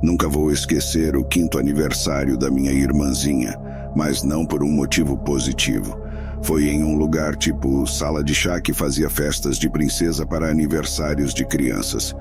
Nunca vou esquecer o 5º aniversário da minha irmãzinha, mas não por um motivo positivo. Foi em um lugar tipo sala de chá que fazia festas de princesa para aniversários de crianças.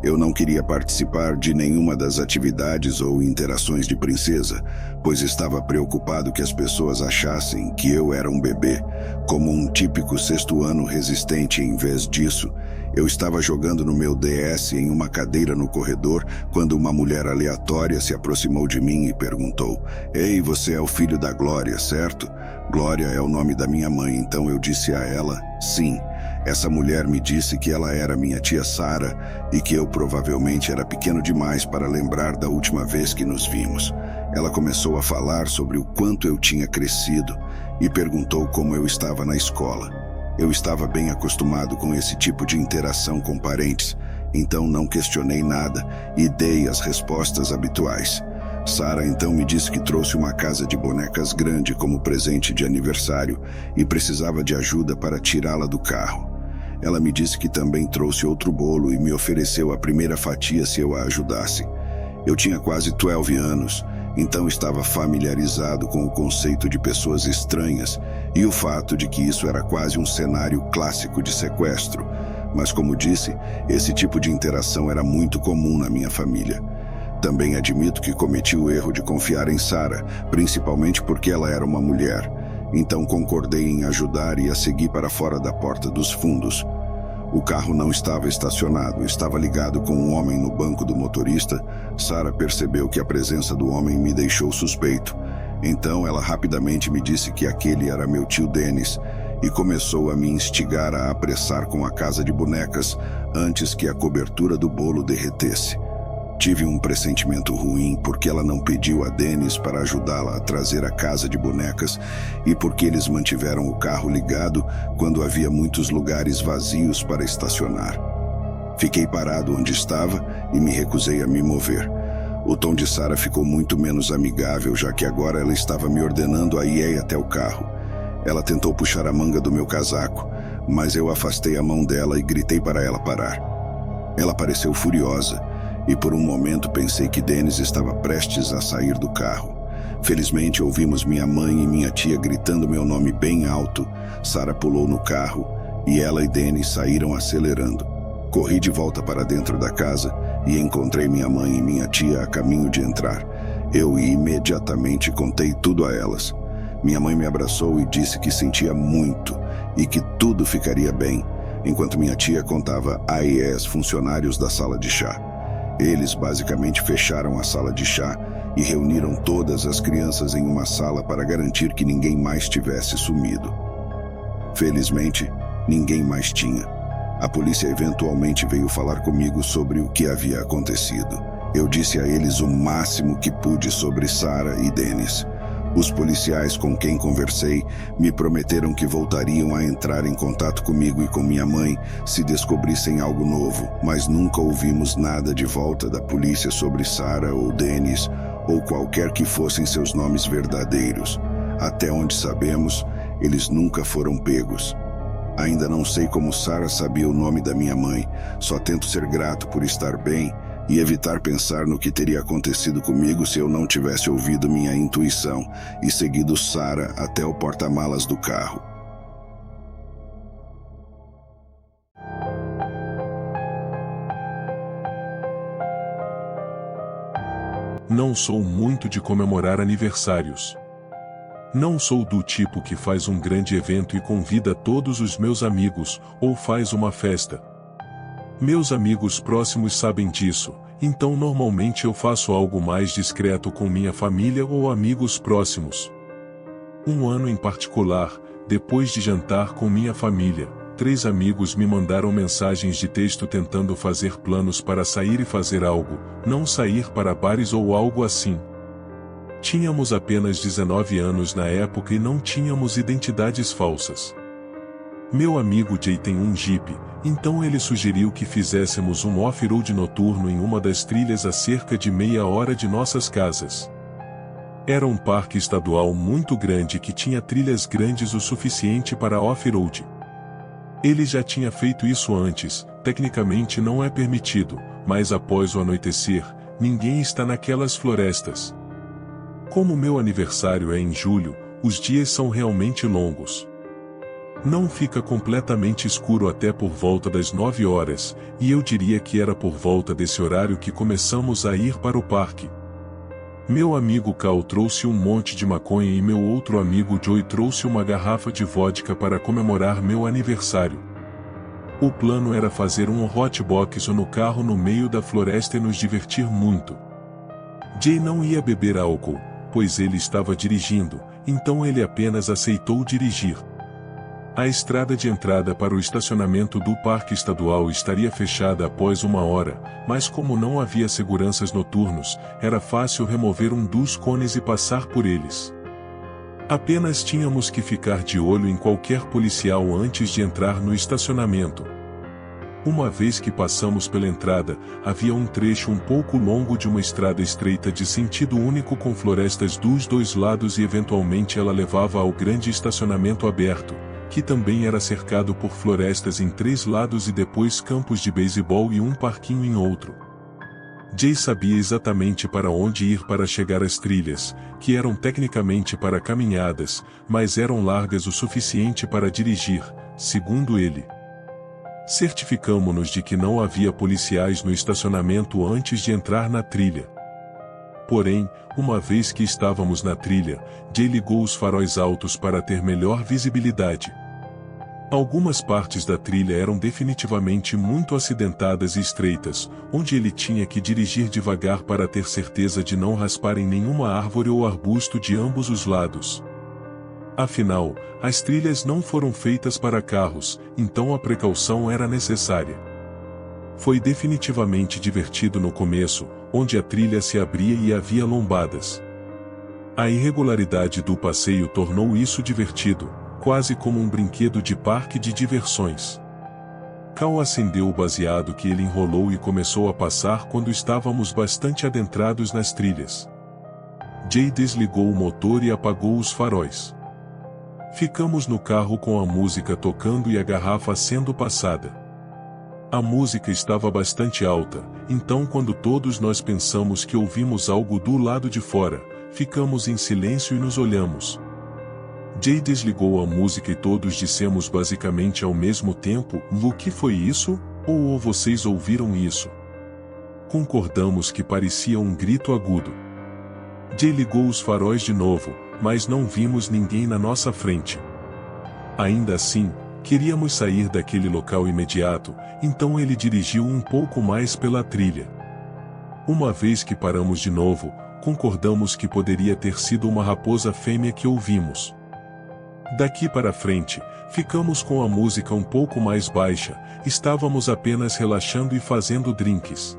Eu não queria participar de nenhuma das atividades ou interações de princesa, pois estava preocupado que as pessoas achassem que eu era um bebê, como um típico 6º ano resistente. Em vez disso, eu estava jogando no meu DS em uma cadeira no corredor quando uma mulher aleatória se aproximou de mim e perguntou: "Ei, você é o filho da Glória, certo?" Glória é o nome da minha mãe, então eu disse a ela: "Sim." Essa mulher me disse que ela era minha tia Sara e que eu provavelmente era pequeno demais para lembrar da última vez que nos vimos. Ela começou a falar sobre o quanto eu tinha crescido e perguntou como eu estava na escola. Eu estava bem acostumado com esse tipo de interação com parentes, então não questionei nada e dei as respostas habituais. Sara então me disse que trouxe uma casa de bonecas grande como presente de aniversário e precisava de ajuda para tirá-la do carro. Ela me disse que também trouxe outro bolo e me ofereceu a primeira fatia se eu a ajudasse. Eu tinha quase 12 anos, então estava familiarizado com o conceito de pessoas estranhas e o fato de que isso era quase um cenário clássico de sequestro. Mas como disse, esse tipo de interação era muito comum na minha família. Também admito que cometi o erro de confiar em Sara, principalmente porque ela era uma mulher. Então concordei em ajudar e a seguir para fora da porta dos fundos. O carro não estava estacionado, estava ligado com um homem no banco do motorista. Sara percebeu que a presença do homem me deixou suspeito. Então ela rapidamente me disse que aquele era meu tio Dennis e começou a me instigar a apressar com a casa de bonecas antes que a cobertura do bolo derretesse. Tive um pressentimento ruim porque ela não pediu a Dennis para ajudá-la a trazer a casa de bonecas e porque eles mantiveram o carro ligado quando havia muitos lugares vazios para estacionar. Fiquei parado onde estava e me recusei a me mover. O tom de Sara ficou muito menos amigável, já que agora ela estava me ordenando a ir até o carro. Ela tentou puxar a manga do meu casaco, mas eu afastei a mão dela e gritei para ela parar. Ela pareceu furiosa e por um momento pensei que Dennis estava prestes a sair do carro. Felizmente ouvimos minha mãe e minha tia gritando meu nome bem alto. Sara pulou no carro e ela e Dennis saíram acelerando. Corri de volta para dentro da casa e encontrei minha mãe e minha tia a caminho de entrar. Eu imediatamente contei tudo a elas. Minha mãe me abraçou e disse que sentia muito e que tudo ficaria bem, enquanto minha tia contava a funcionários da sala de chá. Eles basicamente fecharam a sala de chá e reuniram todas as crianças em uma sala para garantir que ninguém mais tivesse sumido. Felizmente, ninguém mais tinha. A polícia eventualmente veio falar comigo sobre o que havia acontecido. Eu disse a eles o máximo que pude sobre Sara e Dennis. Os policiais com quem conversei me prometeram que voltariam a entrar em contato comigo e com minha mãe se descobrissem algo novo, mas nunca ouvimos nada de volta da polícia sobre Sara ou Dennis ou qualquer que fossem seus nomes verdadeiros. Até onde sabemos, eles nunca foram pegos. Ainda não sei como Sara sabia o nome da minha mãe, só tento ser grato por estar bem e evitar pensar no que teria acontecido comigo se eu não tivesse ouvido minha intuição e seguido Sara até o porta-malas do carro. Não sou muito de comemorar aniversários. Não sou do tipo que faz um grande evento e convida todos os meus amigos, ou faz uma festa. Meus amigos próximos sabem disso, então normalmente eu faço algo mais discreto com minha família ou amigos próximos. Um ano em particular, depois de jantar com minha família, 3 amigos me mandaram mensagens de texto tentando fazer planos para sair e fazer algo, não sair para bares ou algo assim. Tínhamos apenas 19 anos na época e não tínhamos identidades falsas. Meu amigo Jay tem um Jeep, então ele sugeriu que fizéssemos um off-road noturno em uma das trilhas a cerca de meia hora de nossas casas. Era um parque estadual muito grande que tinha trilhas grandes o suficiente para off-road. Ele já tinha feito isso antes, tecnicamente não é permitido, mas após o anoitecer, ninguém está naquelas florestas. Como meu aniversário é em julho, os dias são realmente longos. Não fica completamente escuro até por volta das 9 horas, e eu diria que era por volta desse horário que começamos a ir para o parque. Meu amigo Cal trouxe um monte de maconha e meu outro amigo Joey trouxe uma garrafa de vodka para comemorar meu aniversário. O plano era fazer um hot box no carro no meio da floresta e nos divertir muito. Jay não ia beber álcool, pois ele estava dirigindo, então ele apenas aceitou dirigir. A estrada de entrada para o estacionamento do parque estadual estaria fechada após 1 hora, mas como não havia seguranças noturnos, era fácil remover um dos cones e passar por eles. Apenas tínhamos que ficar de olho em qualquer policial antes de entrar no estacionamento. Uma vez que passamos pela entrada, havia um trecho um pouco longo de uma estrada estreita de sentido único com florestas dos dois lados e eventualmente ela levava ao grande estacionamento aberto, que também era cercado por florestas em 3 lados e depois campos de beisebol e um parquinho em outro. Jay sabia exatamente para onde ir para chegar às trilhas, que eram tecnicamente para caminhadas, mas eram largas o suficiente para dirigir, segundo ele. Certificamo-nos de que não havia policiais no estacionamento antes de entrar na trilha. Porém, uma vez que estávamos na trilha, Jay ligou os faróis altos para ter melhor visibilidade. Algumas partes da trilha eram definitivamente muito acidentadas e estreitas, onde ele tinha que dirigir devagar para ter certeza de não raspar em nenhuma árvore ou arbusto de ambos os lados. Afinal, as trilhas não foram feitas para carros, então a precaução era necessária. Foi definitivamente divertido no começo, onde a trilha se abria e havia lombadas. A irregularidade do passeio tornou isso divertido, quase como um brinquedo de parque de diversões. Cal acendeu o baseado que ele enrolou e começou a passar quando estávamos bastante adentrados nas trilhas. Jay desligou o motor e apagou os faróis. Ficamos no carro com a música tocando e a garrafa sendo passada. A música estava bastante alta, então quando todos nós pensamos que ouvimos algo do lado de fora, ficamos em silêncio e nos olhamos. Jay desligou a música e todos dissemos basicamente ao mesmo tempo: "O que foi isso?" ou "Vocês ouviram isso?" Concordamos que parecia um grito agudo. Jay ligou os faróis de novo, mas não vimos ninguém na nossa frente. Ainda assim, queríamos sair daquele local imediato, então ele dirigiu um pouco mais pela trilha. Uma vez que paramos de novo, concordamos que poderia ter sido uma raposa fêmea que ouvimos. Daqui para frente, ficamos com a música um pouco mais baixa, estávamos apenas relaxando e fazendo drinks.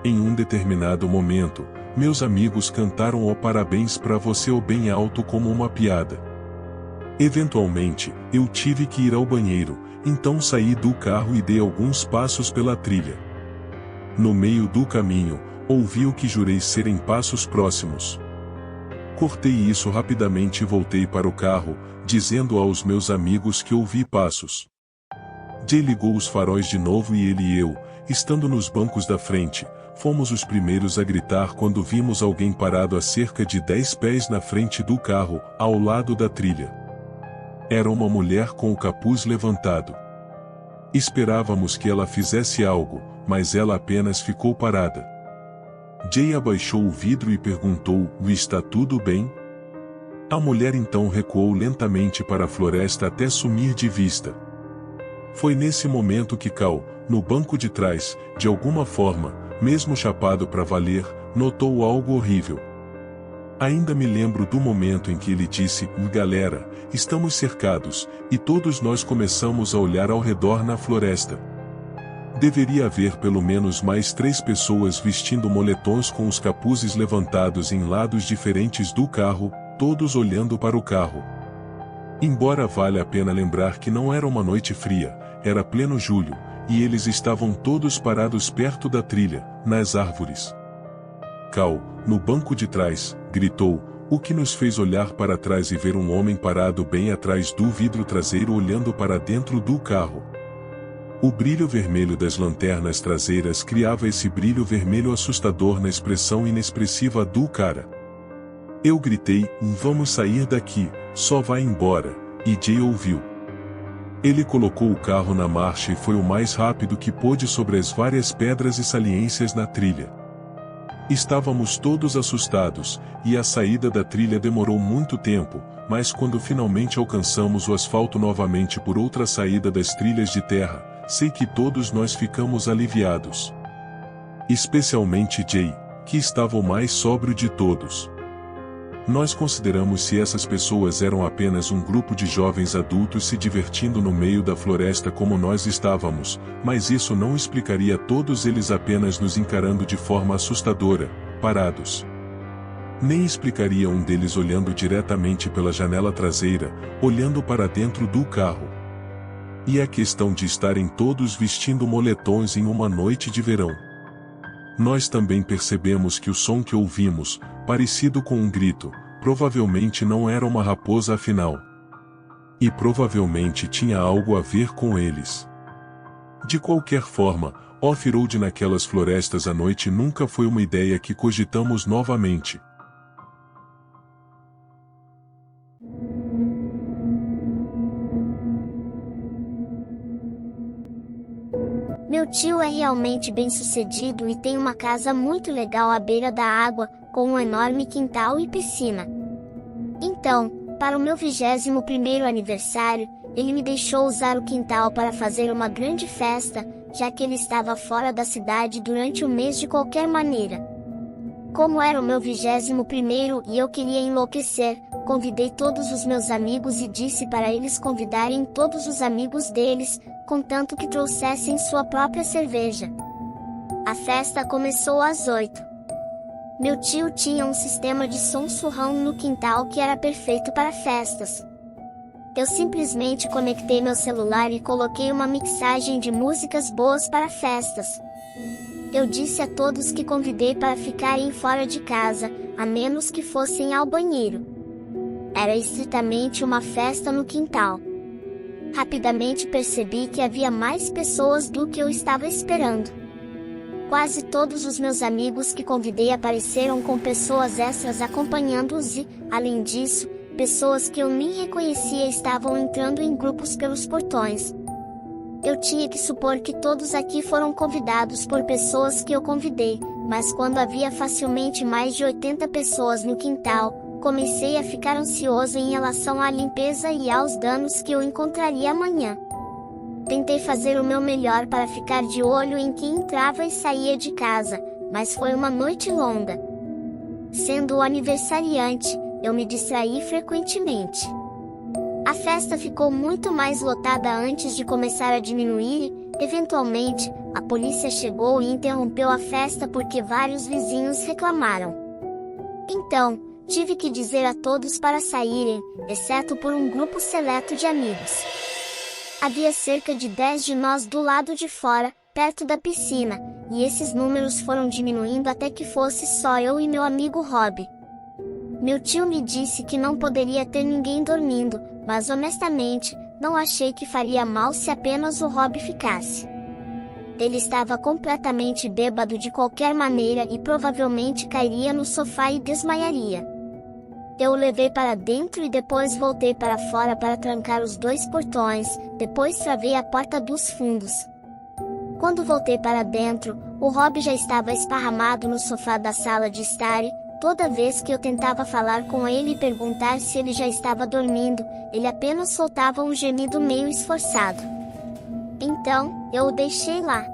Em um determinado momento, meus amigos cantaram o parabéns pra você ou bem alto como uma piada. Eventualmente, eu tive que ir ao banheiro, então saí do carro e dei alguns passos pela trilha. No meio do caminho, ouvi o que jurei serem passos próximos. Cortei isso rapidamente e voltei para o carro, dizendo aos meus amigos que ouvi passos. Jay ligou os faróis de novo e ele e eu, estando nos bancos da frente, fomos os primeiros a gritar quando vimos alguém parado a cerca de 10 pés na frente do carro, ao lado da trilha. Era uma mulher com o capuz levantado. Esperávamos que ela fizesse algo, mas ela apenas ficou parada. Jay abaixou o vidro e perguntou: "Está tudo bem?" A mulher então recuou lentamente para a floresta até sumir de vista. Foi nesse momento que Cal, no banco de trás, de alguma forma, mesmo chapado para valer, notou algo horrível. Ainda me lembro do momento em que ele disse: "Galera, estamos cercados", e todos nós começamos a olhar ao redor na floresta. Deveria haver pelo menos mais 3 pessoas vestindo moletons com os capuzes levantados em lados diferentes do carro, todos olhando para o carro. Embora valha a pena lembrar que não era uma noite fria, era pleno julho, e eles estavam todos parados perto da trilha, nas árvores. Cal, no banco de trás, gritou, o que nos fez olhar para trás e ver um homem parado bem atrás do vidro traseiro olhando para dentro do carro. O brilho vermelho das lanternas traseiras criava esse brilho vermelho assustador na expressão inexpressiva do cara. Eu gritei, vamos sair daqui, só vai embora, e Jay ouviu. Ele colocou o carro na marcha e foi o mais rápido que pôde sobre as várias pedras e saliências na trilha. Estávamos todos assustados, e a saída da trilha demorou muito tempo, mas quando finalmente alcançamos o asfalto novamente por outra saída das trilhas de terra, sei que todos nós ficamos aliviados. Especialmente Jay, que estava o mais sóbrio de todos. Nós consideramos se essas pessoas eram apenas um grupo de jovens adultos se divertindo no meio da floresta como nós estávamos, mas isso não explicaria todos eles apenas nos encarando de forma assustadora, parados. Nem explicaria um deles olhando diretamente pela janela traseira, olhando para dentro do carro. E a questão de estarem todos vestindo moletons em uma noite de verão. Nós também percebemos que o som que ouvimos, parecido com um grito, provavelmente não era uma raposa afinal. E provavelmente tinha algo a ver com eles. De qualquer forma, off-road naquelas florestas à noite nunca foi uma ideia que cogitamos novamente. Meu tio é realmente bem-sucedido e tem uma casa muito legal à beira da água, com um enorme quintal e piscina. Então, para o meu 21º aniversário, ele me deixou usar o quintal para fazer uma grande festa, já que ele estava fora da cidade durante o mês de qualquer maneira. Como era o meu 21º e eu queria enlouquecer, convidei todos os meus amigos e disse para eles convidarem todos os amigos deles, contanto que trouxessem sua própria cerveja. A festa começou às 8. Meu tio tinha um sistema de som surround no quintal que era perfeito para festas. Eu simplesmente conectei meu celular e coloquei uma mixagem de músicas boas para festas. Eu disse a todos que convidei para ficarem fora de casa, a menos que fossem ao banheiro. Era estritamente uma festa no quintal. Rapidamente percebi que havia mais pessoas do que eu estava esperando. Quase todos os meus amigos que convidei apareceram com pessoas extras acompanhando-os e, além disso, pessoas que eu nem reconhecia estavam entrando em grupos pelos portões. Eu tinha que supor que todos aqui foram convidados por pessoas que eu convidei, mas quando havia facilmente mais de 80 pessoas no quintal, comecei a ficar ansioso em relação à limpeza e aos danos que eu encontraria amanhã. Tentei fazer o meu melhor para ficar de olho em quem entrava e saía de casa, mas foi uma noite longa. Sendo o aniversariante, eu me distraí frequentemente. A festa ficou muito mais lotada antes de começar a diminuir e, eventualmente, a polícia chegou e interrompeu a festa porque vários vizinhos reclamaram. Então, tive que dizer a todos para saírem, exceto por um grupo seleto de amigos. Havia cerca de 10 de nós do lado de fora, perto da piscina, e esses números foram diminuindo até que fosse só eu e meu amigo Rob. Meu tio me disse que não poderia ter ninguém dormindo, mas honestamente, não achei que faria mal se apenas o Rob ficasse. Ele estava completamente bêbado de qualquer maneira e provavelmente cairia no sofá e desmaiaria. Eu o levei para dentro e depois voltei para fora para trancar os 2 portões, depois travei a porta dos fundos. Quando voltei para dentro, o Rob já estava esparramado no sofá da sala de estar e, toda vez que eu tentava falar com ele e perguntar se ele já estava dormindo, ele apenas soltava um gemido meio esforçado. Então, eu o deixei lá.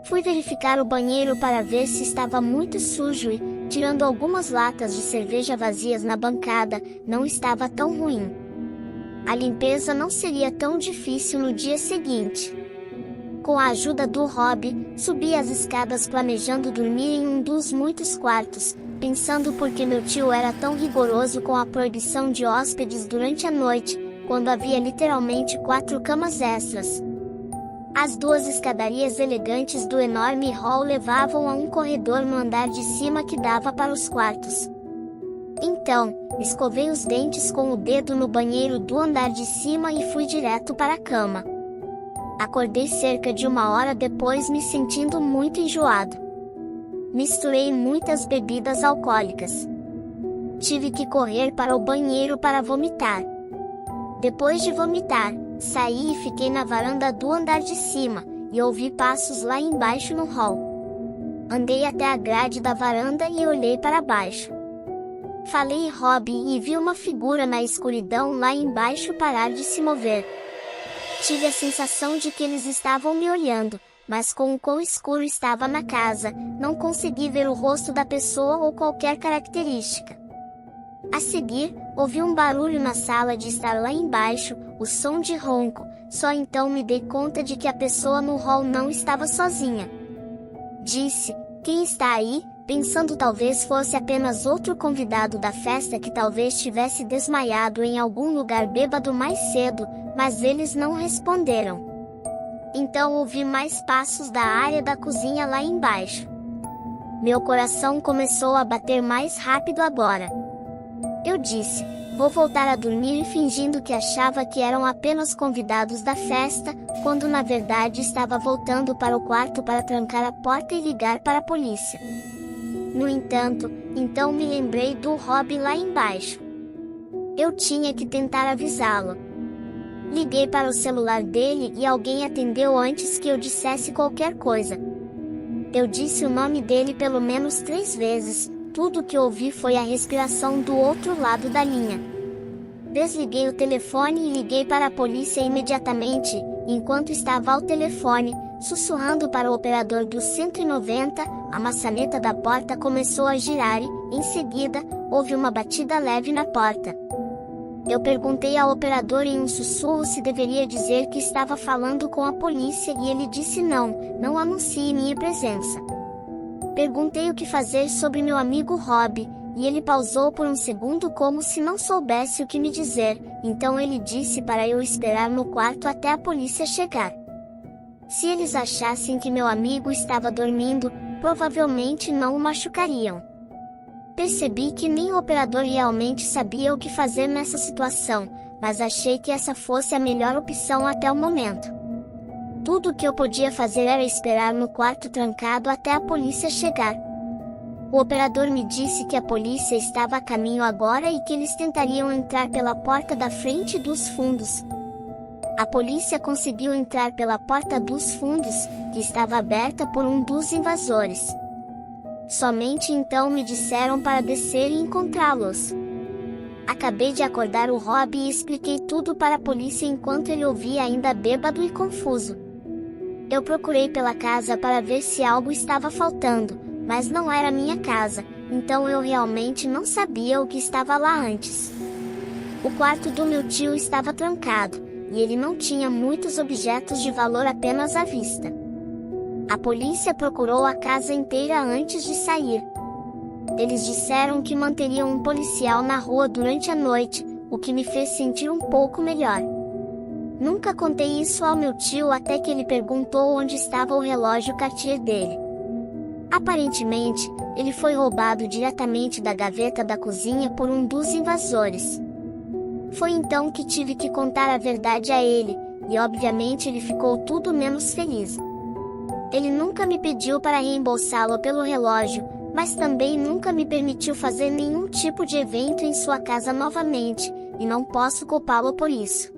Fui verificar o banheiro para ver se estava muito sujo e, tirando algumas latas de cerveja vazias na bancada, não estava tão ruim. A limpeza não seria tão difícil no dia seguinte. Com a ajuda do Rob, subi as escadas planejando dormir em um dos muitos quartos, pensando por que meu tio era tão rigoroso com a proibição de hóspedes durante a noite, quando havia literalmente 4 camas extras. As 2 escadarias elegantes do enorme hall levavam a um corredor no andar de cima que dava para os quartos. Então, escovei os dentes com o dedo no banheiro do andar de cima e fui direto para a cama. Acordei cerca de 1 hora depois me sentindo muito enjoado. Misturei muitas bebidas alcoólicas. Tive que correr para o banheiro para vomitar. Depois de vomitar, saí e fiquei na varanda do andar de cima, e ouvi passos lá embaixo no hall. Andei até a grade da varanda e olhei para baixo. Falei Rob e vi uma figura na escuridão lá embaixo parar de se mover. Tive a sensação de que eles estavam me olhando, mas com o quão escuro estava na casa, não consegui ver o rosto da pessoa ou qualquer característica. A seguir, ouvi um barulho na sala de estar lá embaixo, o som de ronco, só então me dei conta de que a pessoa no hall não estava sozinha. Disse, quem está aí? Pensando talvez fosse apenas outro convidado da festa que talvez tivesse desmaiado em algum lugar bêbado mais cedo, mas eles não responderam. Então ouvi mais passos da área da cozinha lá embaixo. Meu coração começou a bater mais rápido agora. Eu disse, vou voltar a dormir fingindo que achava que eram apenas convidados da festa, quando na verdade estava voltando para o quarto para trancar a porta e ligar para a polícia. No entanto, então me lembrei do Rob lá embaixo. Eu tinha que tentar avisá-lo. Liguei para o celular dele e alguém atendeu antes que eu dissesse qualquer coisa. Eu disse o nome dele pelo menos 3 vezes, tudo que ouvi foi a respiração do outro lado da linha. Desliguei o telefone e liguei para a polícia imediatamente, enquanto estava ao telefone, sussurrando para o operador do 190, a maçaneta da porta começou a girar e, em seguida, houve uma batida leve na porta. Eu perguntei ao operador em um sussurro se deveria dizer que estava falando com a polícia e ele disse não anuncie minha presença. Perguntei o que fazer sobre meu amigo Rob, e ele pausou por um segundo como se não soubesse o que me dizer, então ele disse para eu esperar no quarto até a polícia chegar. Se eles achassem que meu amigo estava dormindo, provavelmente não o machucariam. Percebi que nem o operador realmente sabia o que fazer nessa situação, mas achei que essa fosse a melhor opção até o momento. Tudo o que eu podia fazer era esperar no quarto trancado até a polícia chegar. O operador me disse que a polícia estava a caminho agora e que eles tentariam entrar pela porta da frente dos fundos. A polícia conseguiu entrar pela porta dos fundos, que estava aberta por um dos invasores. Somente então me disseram para descer e encontrá-los. Acabei de acordar o Rob e expliquei tudo para a polícia enquanto ele ouvia ainda bêbado e confuso. Eu procurei pela casa para ver se algo estava faltando, mas não era minha casa, então eu realmente não sabia o que estava lá antes. O quarto do meu tio estava trancado, e ele não tinha muitos objetos de valor apenas à vista. A polícia procurou a casa inteira antes de sair. Eles disseram que manteriam um policial na rua durante a noite, o que me fez sentir um pouco melhor. Nunca contei isso ao meu tio até que ele perguntou onde estava o relógio Cartier dele. Aparentemente, ele foi roubado diretamente da gaveta da cozinha por um dos invasores. Foi então que tive que contar a verdade a ele, e obviamente ele ficou tudo menos feliz. Ele nunca me pediu para reembolsá-lo pelo relógio, mas também nunca me permitiu fazer nenhum tipo de evento em sua casa novamente, e não posso culpá-lo por isso.